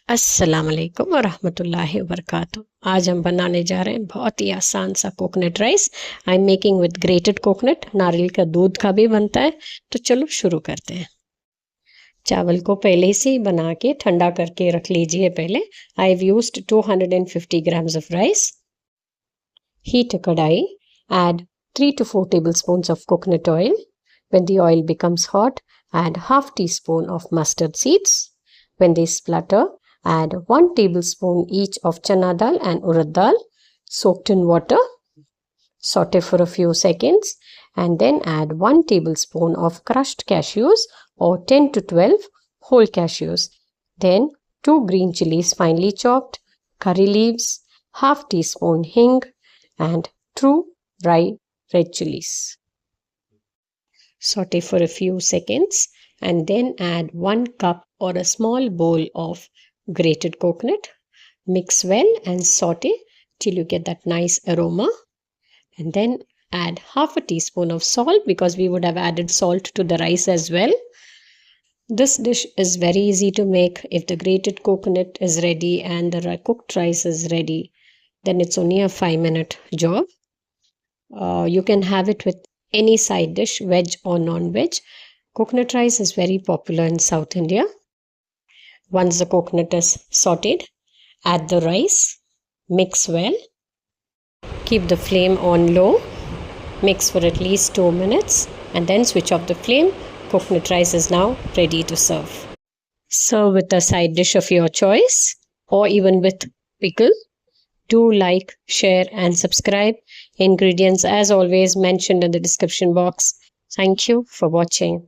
अस्सलाम वालेकुम वरहमतुल्लाहि वबरकातुहू। आज हम बनाने जा रहे हैं बहुत ही आसान सा coconut rice. I am making with grated coconut. नारियल का दूध का भी बनता है। तो चलो शुरू करते हैं। चावल को पहले से ही बना के ठंडा करके रख लीजिए। पहले I have used 250 grams of rice. Heat a कढ़ाई. Add 3 to 4 tablespoons of coconut oil. When the oil becomes hot, add half teaspoon of mustard seeds. When they splutter, add 1 tablespoon each of chana dal and urad dal soaked in water. Saute for a few seconds and then add 1 tablespoon of crushed cashews or 10 to 12 whole cashews. Then 2 green chillies finely chopped, curry leaves, half teaspoon hing and 2 dry red chillies. Saute for a few seconds and then add 1 cup or a small bowl of grated coconut. Mix well and saute till you get that nice aroma. And then add half a teaspoon of salt because we would have added salt to the rice as well. This dish is very easy to make. If the grated coconut is ready and the cooked rice is ready, then it's only a 5-minute job. You can have it with any side dish, veg or non-veg. Coconut rice is very popular in South India. Once the coconut is sauteed, add the rice, mix well, keep the flame on low, mix for at least 2 minutes and then switch off the flame. Coconut rice is now ready to serve. Serve with a side dish of your choice or even with pickle. Do like, share and subscribe. Ingredients as always mentioned in the description box. Thank you for watching.